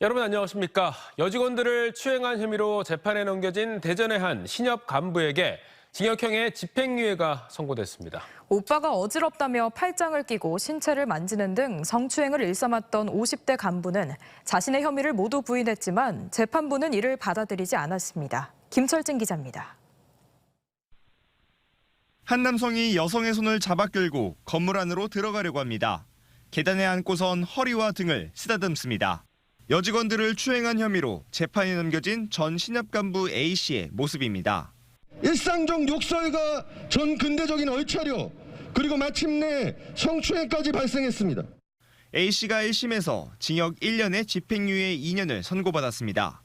여러분 안녕하십니까? 여직원들을 추행한 혐의로 재판에 넘겨진 대전의 한 신협 간부에게 징역형의 집행유예가 선고됐습니다. 오빠가 어지럽다며 팔짱을 끼고 신체를 만지는 등 성추행을 일삼았던 50대 간부는 자신의 혐의를 모두 부인했지만 재판부는 이를 받아들이지 않았습니다. 김철진 기자입니다. 한 남성이 여성의 손을 잡아 끌고 건물 안으로 들어가려고 합니다. 계단에 앉고선 허리와 등을 쓰다듬습니다. 여직원들을 추행한 혐의로 재판에 넘겨진 전 신협 간부 A씨의 모습입니다. 일상적 욕설과 전 근대적인 얼차려, 그리고 마침내 성추행까지 발생했습니다. A씨가 1심에서 징역 1년에 집행유예 2년을 선고받았습니다.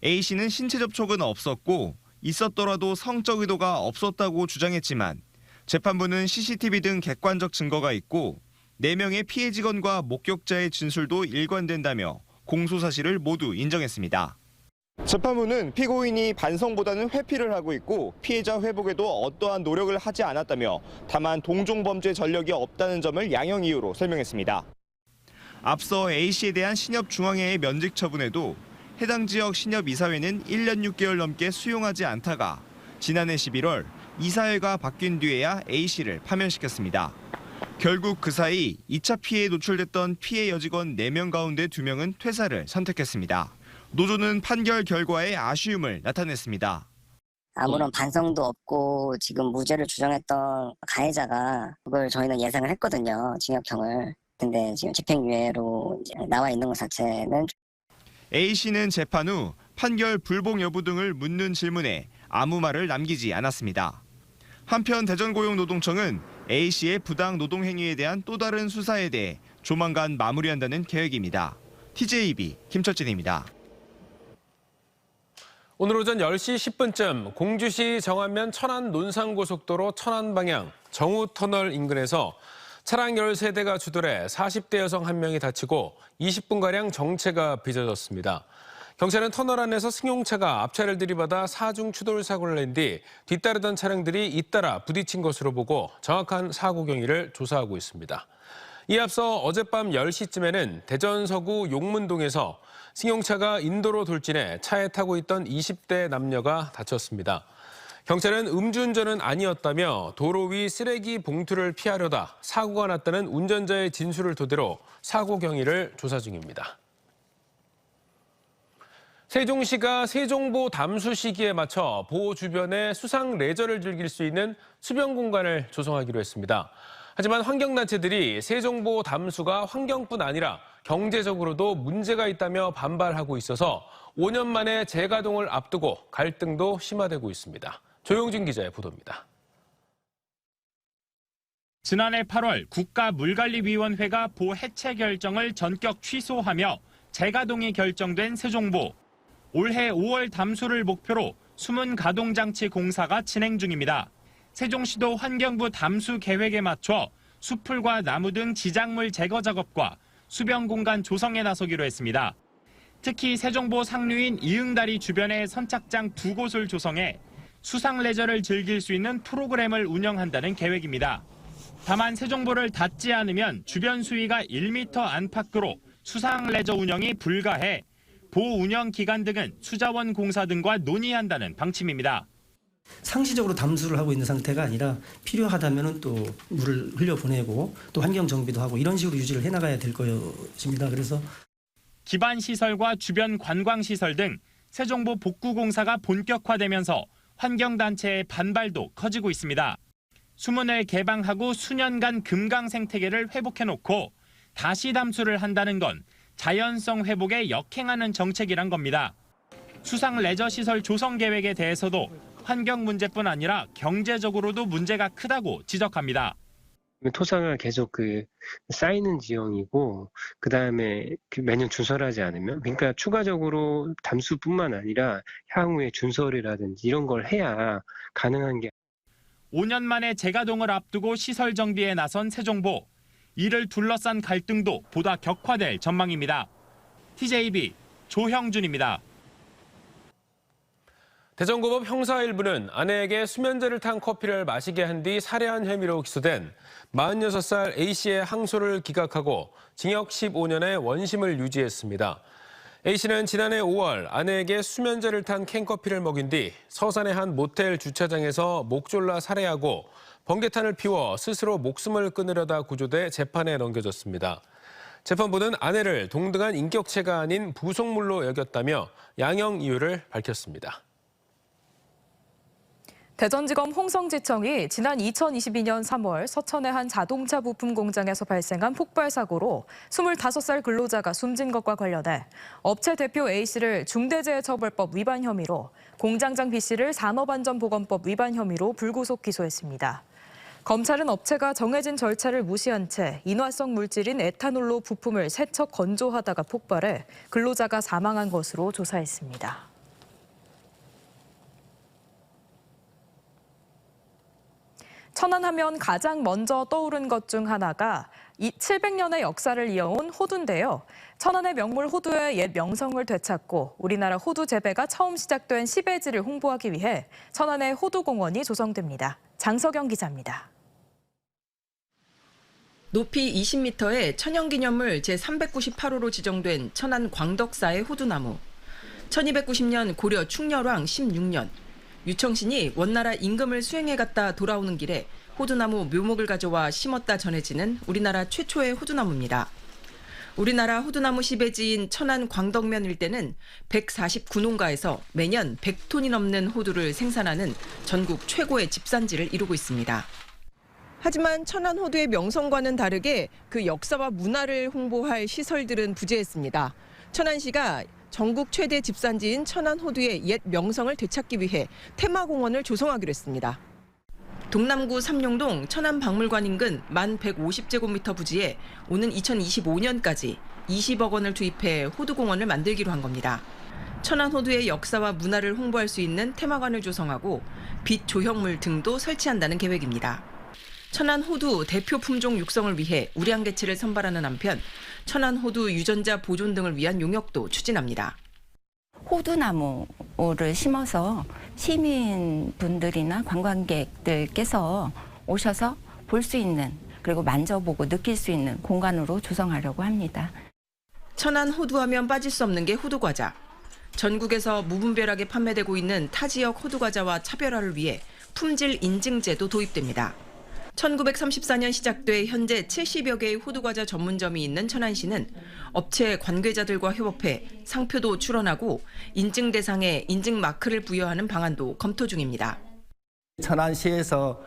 A씨는 신체 접촉은 없었고 있었더라도 성적 의도가 없었다고 주장했지만 재판부는 CCTV 등 객관적 증거가 있고 4명의 피해 직원과 목격자의 진술도 일관된다며 공소 사실을 모두 인정했습니다. 재판부는 피고인이 반성보다는 회피를 하고 있고 피해자 회복에도 어떠한 노력을 하지 않았다며 다만 동종범죄 전력이 없다는 점을 양형 이유로 설명했습니다. 앞서 A씨에 대한 신협중앙회의 면직 처분에도 해당 지역 신협이사회는 1년 6개월 넘게 수용하지 않다가 지난해 11월 이사회가 바뀐 뒤에야 A씨를 파면시켰습니다. 결국 그 사이 2차 피해에 노출됐던 피해 여직원 4명 가운데 2명은 퇴사를 선택했습니다. 노조는 판결 결과에 아쉬움을 나타냈습니다. 아무런 반성도 없고 지금 무죄를 주장했던 가해자가 그걸 저희는 예상을 했거든요. 징역형을. 근데 지금 집행유예로 이제 나와 있는 것 자체는. A씨는 재판 후 판결 불복 여부 등을 묻는 질문에 아무 말을 남기지 않았습니다. 한편 대전고용노동청은 A씨의 부당 노동행위에 대한 또 다른 수사에 대해 조만간 마무리한다는 계획입니다. TJB 김철진입니다. 오늘 오전 10시 10분쯤 공주시 정안면 천안 논산고속도로 천안 방향 정우터널 인근에서 차량 13대가 추돌해 40대 여성 1명이 다치고 20분가량 정체가 빚어졌습니다. 경찰은 터널 안에서 승용차가 앞차를 들이받아 4중 추돌 사고를 낸 뒤 뒤따르던 차량들이 잇따라 부딪힌 것으로 보고 정확한 사고 경위를 조사하고 있습니다. 이에 앞서 어젯밤 10시쯤에는 대전 서구 용문동에서 승용차가 인도로 돌진해 차에 타고 있던 20대 남녀가 다쳤습니다. 경찰은 음주운전은 아니었다며 도로 위 쓰레기 봉투를 피하려다 사고가 났다는 운전자의 진술을 토대로 사고 경위를 조사 중입니다. 세종시가 세종보 담수 시기에 맞춰 보 주변에 수상 레저를 즐길 수 있는 수변 공간을 조성하기로 했습니다. 하지만 환경단체들이 세종보 담수가 환경뿐 아니라 경제적으로도 문제가 있다며 반발하고 있어서 5년 만에 재가동을 앞두고 갈등도 심화되고 있습니다. 조용진 기자의 보도입니다. 지난해 8월 국가물관리위원회가 보 해체 결정을 전격 취소하며 재가동이 결정된 세종보. 올해 5월 담수를 목표로 수문 가동 장치 공사가 진행 중입니다. 세종시도 환경부 담수 계획에 맞춰 수풀과 나무 등 지작물 제거 작업과 수변 공간 조성에 나서기로 했습니다. 특히 세종보 상류인 이응다리 주변에 선착장 2곳을 조성해 수상 레저를 즐길 수 있는 프로그램을 운영한다는 계획입니다. 다만 세종보를 닿지 않으면 주변 수위가 1m 안팎으로 수상 레저 운영이 불가해 보 운영 기간 등은 수자원 공사 등과 논의한다는 방침입니다. 상시적으로 담수를 하고 있는 상태가 아니라 필요하다면 또 물을 흘려보내고 또 환경 정비도 하고 이런 식으로 유지를 해나가야 될 것입니다. 그래서 기반 시설과 주변 관광 시설 등 세종보 복구 공사가 본격화되면서 환경단체의 반발도 커지고 있습니다. 수문을 개방하고 수년간 금강 생태계를 회복해놓고 다시 담수를 한다는 건 자연성 회복에 역행하는 정책이란 겁니다. 수상 레저 시설 조성 계획에 대해서도 환경 문제뿐 아니라 경제적으로도 문제가 크다고 지적합니다. 토사가 계속 쌓이는 지형이고 그다음에 매년 준설을 하지 않으면 그러니까 추가적으로 담수뿐만 아니라 향후에 준설이라든지 이런 걸 해야 가능한 게 5년 만에 재가동을 앞두고 시설 정비에 나선 세종보. 이를 둘러싼 갈등도 보다 격화될 전망입니다. TJB 조형준입니다. 대전고법 형사 1부는 아내에게 수면제를 탄 커피를 마시게 한 뒤 살해한 혐의로 기소된 46살 A씨의 항소를 기각하고 징역 15년의 원심을 유지했습니다. A씨는 지난해 5월 아내에게 수면제를 탄 캔커피를 먹인 뒤 서산의 한 모텔 주차장에서 목 졸라 살해하고 번개탄을 피워 스스로 목숨을 끊으려다 구조돼 재판에 넘겨졌습니다. 재판부는 아내를 동등한 인격체가 아닌 부속물로 여겼다며 양형 이유를 밝혔습니다. 대전지검 홍성지청이 지난 2022년 3월 서천의 한 자동차 부품 공장에서 발생한 폭발 사고로 25살 근로자가 숨진 것과 관련해 업체 대표 A씨를 중대재해처벌법 위반 혐의로, 공장장 B씨를 산업안전보건법 위반 혐의로 불구속 기소했습니다. 검찰은 업체가 정해진 절차를 무시한 채 인화성 물질인 에탄올로 부품을 세척 건조하다가 폭발해 근로자가 사망한 것으로 조사했습니다. 천안하면 가장 먼저 떠오른 것 중 하나가 700년의 역사를 이어온 호두인데요. 천안의 명물 호두의 옛 명성을 되찾고 우리나라 호두 재배가 처음 시작된 시베지를 홍보하기 위해 천안의 호두공원이 조성됩니다. 장석영 기자입니다. 높이 20m의 천연기념물 제398호로 지정된 천안 광덕사의 호두나무. 1290년 고려 충렬왕 16년. 유청신이 원나라 임금을 수행해 갔다 돌아오는 길에 호두나무 묘목을 가져와 심었다 전해지는 우리나라 최초의 호두나무입니다. 우리나라 호두나무 시베지인 천안 광덕면 일대는 149농가에서 매년 100톤이 넘는 호두를 생산하는 전국 최고의 집산지를 이루고 있습니다. 하지만 천안 호두의 명성과는 다르게 그 역사와 문화를 홍보할 시설들은 부재했습니다. 천안시가 전국 최대 집산지인 천안 호두의 옛 명성을 되찾기 위해 테마공원을 조성하기로 했습니다. 동남구 삼룡동 천안박물관 인근 만 150제곱미터 부지에 오는 2025년까지 20억 원을 투입해 호두공원을 만들기로 한 겁니다. 천안 호두의 역사와 문화를 홍보할 수 있는 테마관을 조성하고 빛 조형물 등도 설치한다는 계획입니다. 천안 호두 대표 품종 육성을 위해 우량개체를 선발하는 한편 천안 호두 유전자 보존 등을 위한 용역도 추진합니다. 호두나무를 심어서 시민분들이나 관광객들께서 오셔서 볼 수 있는, 그리고 만져보고 느낄 수 있는 공간으로 조성하려고 합니다. 천안 호두하면 빠질 수 없는 게 호두과자. 전국에서 무분별하게 판매되고 있는 타 지역 호두과자와 차별화를 위해 품질 인증제도 도입됩니다. 1934년 시작돼 현재 70여 개의 호두과자 전문점이 있는 천안시는 업체 관계자들과 협업해 상표도 출원하고 인증 대상에 인증 마크를 부여하는 방안도 검토 중입니다. 천안시에서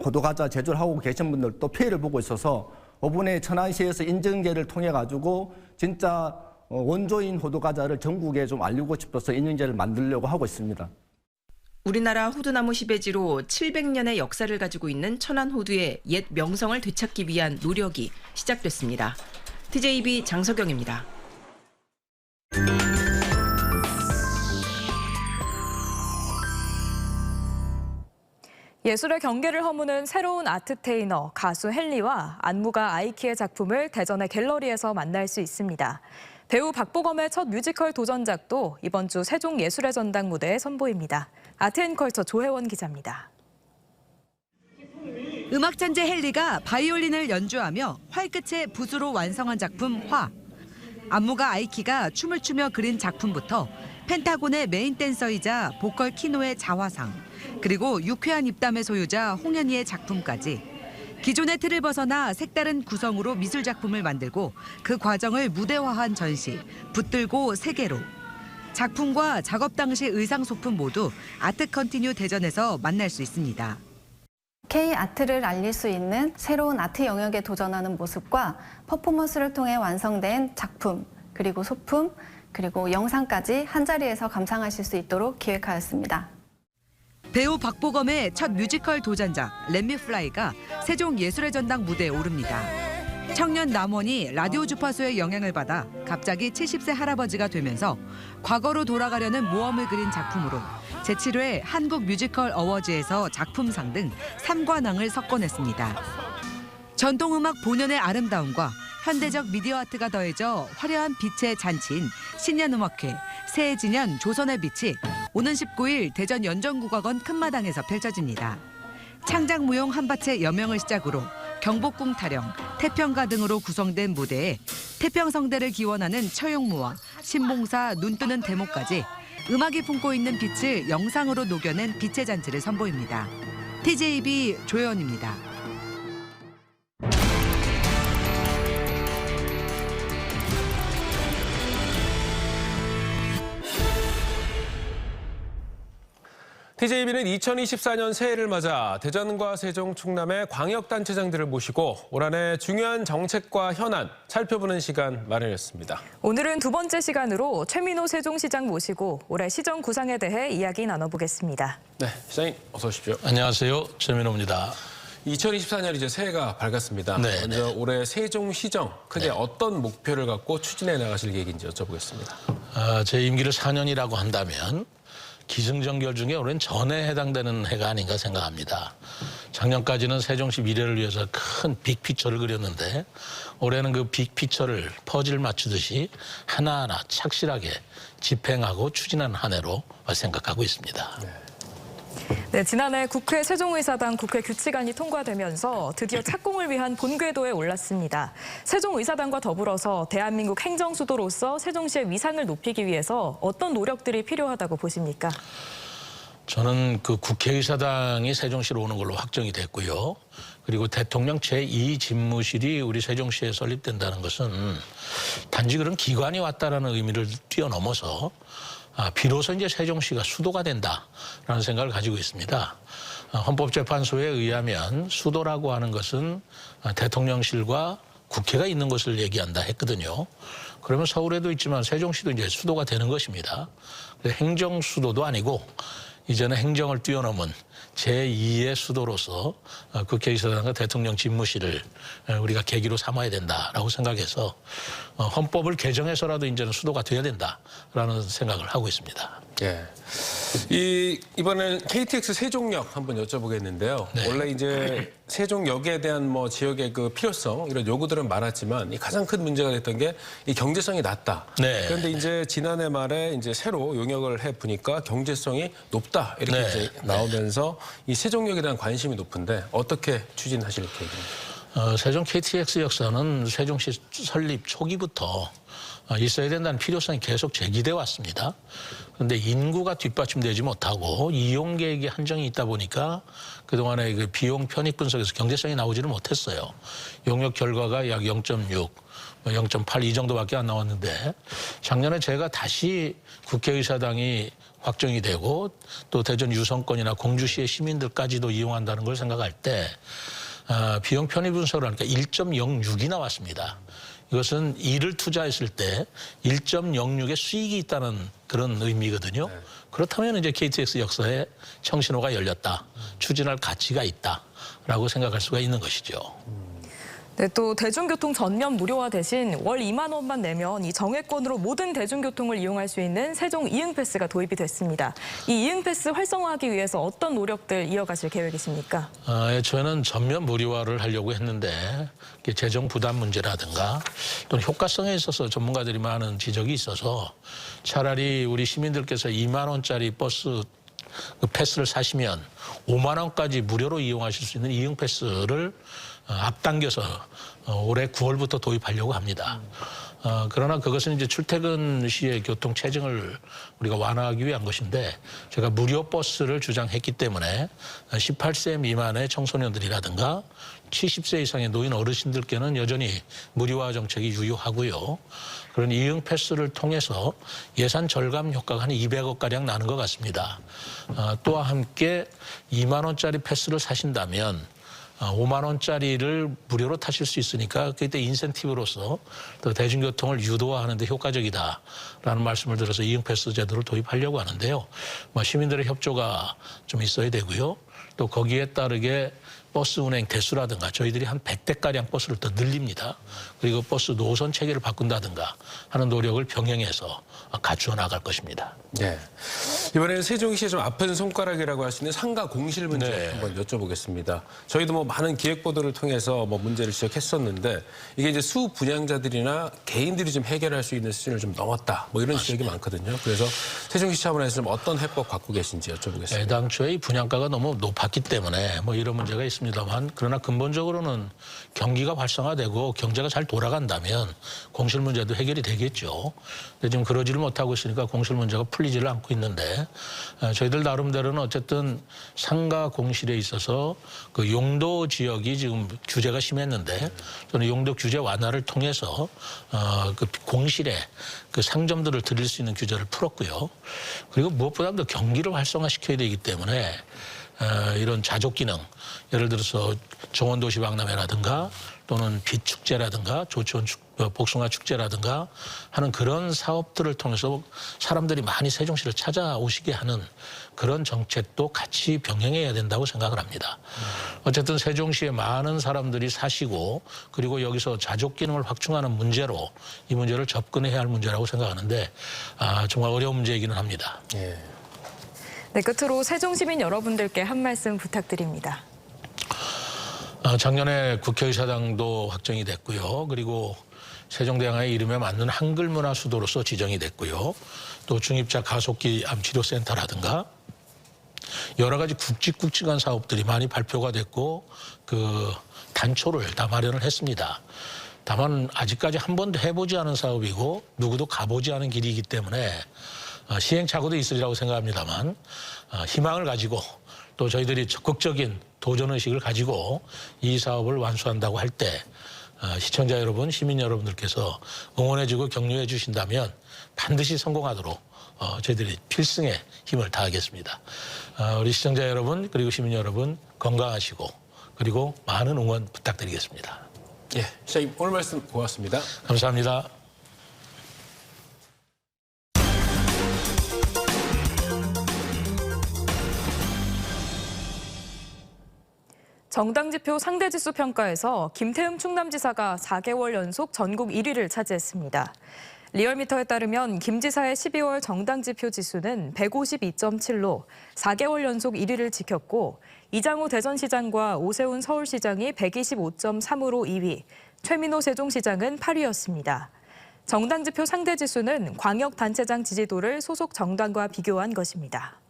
호두과자 제조를 하고 계신 분들도 피해를 보고 있어서 이번에 천안시에서 인증제를 통해 가지고 진짜 원조인 호두과자를 전국에 좀 알리고 싶어서 인증제를 만들려고 하고 있습니다. 우리나라 호두나무 시베지로 700년의 역사를 가지고 있는 천안 호두의 옛 명성을 되찾기 위한 노력이 시작됐습니다. TJB 장석영입니다. 예술의 경계를 허무는 새로운 아트테이너 가수 헨리와 안무가 아이키의 작품을 대전의 갤러리에서 만날 수 있습니다. 배우 박보검의 첫 뮤지컬 도전작도 이번 주 세종예술의 전당 무대에 선보입니다. 아트앤컬처 조혜원 기자입니다. 음악 천재 헨리가 바이올린을 연주하며 활끝의 붓으로 완성한 작품 화. 안무가 아이키가 춤을 추며 그린 작품부터 펜타곤의 메인 댄서이자 보컬 키노의 자화상, 그리고 유쾌한 입담의 소유자 홍현희의 작품까지 기존의 틀을 벗어나 색다른 구성으로 미술 작품을 만들고 그 과정을 무대화한 전시, 붙들고 세계로. 작품과 작업 당시 의상 소품 모두 아트 컨티뉴 대전에서 만날 수 있습니다. K-아트를 알릴 수 있는 새로운 아트 영역에 도전하는 모습과 퍼포먼스를 통해 완성된 작품, 그리고 소품, 그리고 영상까지 한자리에서 감상하실 수 있도록 기획하였습니다. 배우 박보검의 첫 뮤지컬 도전작 렛미 플라이가 세종예술의 전당 무대에 오릅니다. 청년 남원이 라디오 주파수의 영향을 받아 갑자기 70세 할아버지가 되면서 과거로 돌아가려는 모험을 그린 작품으로 제7회 한국 뮤지컬 어워즈에서 작품상 등 3관왕을 석권했습니다. 전통음악 본연의 아름다움과 현대적 미디어 아트가 더해져 화려한 빛의 잔치인 신년음악회 새해진년 조선의 빛이 오는 19일 대전 연정국악원 큰마당에서 펼쳐집니다. 창작무용 한밭의 여명을 시작으로 경복궁 타령, 태평가 등으로 구성된 무대에 태평성대를 기원하는 처용무와 신봉사, 눈 뜨는 대목까지 음악이 품고 있는 빛을 영상으로 녹여낸 빛의 잔치를 선보입니다. TJB 조연입니다. TJB는 2024년 새해를 맞아 대전과 세종, 충남의 광역단체장들을 모시고 올 한 해 중요한 정책과 현안 살펴보는 시간 마련했습니다. 오늘은 두 번째 시간으로 최민호 세종시장 모시고 올해 시정 구상에 대해 이야기 나눠보겠습니다. 네, 시장님 어서 오십시오. 안녕하세요. 최민호입니다. 2024년 이제 새해가 밝았습니다. 네, 먼저 올해 세종시정 크게 어떤 목표를 갖고 추진해 나가실 계획인지 여쭤보겠습니다. 제 임기를 4년이라고 한다면 기승전결 중에 올해는 전에 해당되는 해가 아닌가 생각합니다. 작년까지는 세종시 미래를 위해서 큰 빅피처를 그렸는데 올해는 그 빅피처를 퍼즐 맞추듯이 하나하나 착실하게 집행하고 추진하는 한 해로 생각하고 있습니다. 네, 지난해 국회 세종의사당 국회 규칙안이 통과되면서 드디어 착공을 위한 본궤도에 올랐습니다. 세종의사당과 더불어서 대한민국 행정수도로서 세종시의 위상을 높이기 위해서 어떤 노력들이 필요하다고 보십니까? 저는 그 국회의사당이 세종시로 오는 걸로 확정이 됐고요. 그리고 대통령 제2집무실이 우리 세종시에 설립된다는 것은 단지 그런 기관이 왔다라는 의미를 뛰어넘어서 비로소 이제 세종시가 수도가 된다라는 생각을 가지고 있습니다. 헌법재판소에 의하면 수도라고 하는 것은 대통령실과 국회가 있는 것을 얘기한다 했거든요. 그러면 서울에도 있지만 세종시도 이제 수도가 되는 것입니다. 행정 수도도 아니고 이제는 행정을 뛰어넘은 제2의 수도로서 국회의사당과 대통령 집무실을 우리가 계기로 삼아야 된다라고 생각해서 헌법을 개정해서라도 이제는 수도가 돼야 된다라는 생각을 하고 있습니다. 예. 이번엔 KTX 세종역 한번 여쭤보겠는데요. 네. 원래 이제 세종역에 대한 뭐 지역의 그 필요성 이런 요구들은 많았지만 이 가장 큰 문제가 됐던 게 이 경제성이 낮다. 네. 그런데 이제 지난해 말에 이제 새로 용역을 해 보니까 경제성이 높다 이렇게 네. 이제 나오면서 이 세종역에 대한 관심이 높은데 어떻게 추진하실 계획입니까? 세종 KTX 역사는 세종시 설립 초기부터 있어야 된다는 필요성이 계속 제기돼 왔습니다. 그런데 인구가 뒷받침되지 못하고 이용 계획에 한정이 있다 보니까 그동안의 그 비용 편익 분석에서 경제성이 나오지는 못했어요. 용역 결과가 약 0.6, 0.8 이 정도밖에 안 나왔는데 작년에 제가 다시 국회의사당이 확정이 되고 또 대전 유성권이나 공주시의 시민들까지도 이용한다는 걸 생각할 때 비용 편익 분석을 하니까 1.06이 나왔습니다. 이것은 2를 투자했을 때 1.06의 수익이 있다는 그런 의미거든요. 네. 그렇다면 이제 KTX 역사에 청신호가 열렸다. 추진할 가치가 있다라고 생각할 수가 있는 것이죠. 네, 또 대중교통 전면 무료화 대신 월 2만 원만 내면 이 정액권으로 모든 대중교통을 이용할 수 있는 세종 이응패스가 도입이 됐습니다. 이 이응패스 활성화하기 위해서 어떤 노력들 이어가실 계획이십니까? 저는 전면 무료화를 하려고 했는데 재정 부담 문제라든가 또는 효과성에 있어서 전문가들이 많은 지적이 있어서 차라리 우리 시민들께서 2만 원짜리 버스 패스를 사시면 5만 원까지 무료로 이용하실 수 있는 이응패스를 앞당겨서 올해 9월부터 도입하려고 합니다. 그러나 그것은 이제 출퇴근 시의 교통 체증을 우리가 완화하기 위한 것인데 제가 무료 버스를 주장했기 때문에 18세 미만의 청소년들이라든가 70세 이상의 노인 어르신들께는 여전히 무료화 정책이 유효하고요. 그런 이응 패스를 통해서 예산 절감 효과가 한 200억가량 나는 것 같습니다. 또한 함께 2만 원짜리 패스를 사신다면 5만 원짜리를 무료로 타실 수 있으니까 그때 인센티브로서 또 대중교통을 유도하는 데 효과적이다라는 말씀을 들어서 이응패스 제도를 도입하려고 하는데요. 시민들의 협조가 좀 있어야 되고요. 또 거기에 따르게 버스 운행 대수라든가 저희들이 한 100대가량 버스를 더 늘립니다. 그리고 버스 노선 체계를 바꾼다든가 하는 노력을 병행해서 갖추어 나갈 것입니다. 네. 이번에는 세종시의 좀 아픈 손가락이라고 할 수 있는 상가 공실 문제 네. 한번 여쭤보겠습니다. 저희도 뭐 많은 기획 보도를 통해서 뭐 문제를 지적했었는데 이게 이제 수 분양자들이나 개인들이 좀 해결할 수 있는 수준을 좀 넘었다. 뭐 이런 지적이 많거든요. 그래서 세종시 차원에서 좀 어떤 해법 갖고 계신지 여쭤보겠습니다. 애당초에 이 분양가가 너무 높았기 때문에 뭐 이런 문제가 있습니다. 있습니다만 그러나 근본적으로는 경기가 활성화되고 경제가 잘 돌아간다면 공실 문제도 해결이 되겠죠. 근데 지금 그러지를 못하고 있으니까 공실 문제가 풀리지를 않고 있는데 저희들 나름대로는 어쨌든 상가 공실에 있어서 그 용도 지역이 지금 규제가 심했는데 저는 용도 규제 완화를 통해서 그 공실에 그 상점들을 드릴 수 있는 규제를 풀었고요. 그리고 무엇보다도 경기를 활성화시켜야 되기 때문에 이런 자족 기능, 예를 들어서 정원도시박람회라든가 또는 빛축제라든가 조치원 복숭아 축제라든가 하는 그런 사업들을 통해서 사람들이 많이 세종시를 찾아오시게 하는 그런 정책도 같이 병행해야 된다고 생각을 합니다. 어쨌든 세종시에 많은 사람들이 사시고 그리고 여기서 자족 기능을 확충하는 문제로 이 문제를 접근해야 할 문제라고 생각하는데 정말 어려운 문제이기는 합니다. 예. 네, 끝으로 세종시민 여러분들께 한 말씀 부탁드립니다. 작년에 국회의사당도 확정이 됐고요. 그리고 세종대왕의 이름에 맞는 한글 문화 수도로서 지정이 됐고요. 또 중입자 가속기 암 치료센터라든가 여러 가지 굵직굵직한 사업들이 많이 발표가 됐고 그 단초를 다 마련을 했습니다. 다만 아직까지 한 번도 해보지 않은 사업이고 누구도 가보지 않은 길이기 때문에 시행착오도 있으리라고 생각합니다만 희망을 가지고 또 저희들이 적극적인 도전의식을 가지고 이 사업을 완수한다고 할 때 시청자 여러분, 시민 여러분들께서 응원해주고 격려해 주신다면 반드시 성공하도록 저희들이 필승의 힘을 다하겠습니다. 우리 시청자 여러분 그리고 시민 여러분 건강하시고 그리고 많은 응원 부탁드리겠습니다. 예, 시장님 오늘 말씀 고맙습니다. 감사합니다. 정당지표 상대지수 평가에서 김태흠 충남지사가 4개월 연속 전국 1위를 차지했습니다. 리얼미터에 따르면 김 지사의 12월 정당지표 지수는 152.7로 4개월 연속 1위를 지켰고 이장우 대전시장과 오세훈 서울시장이 125.3으로 2위, 최민호 세종시장은 8위였습니다. 정당지표 상대지수는 광역단체장 지지도를 소속 정당과 비교한 것입니다.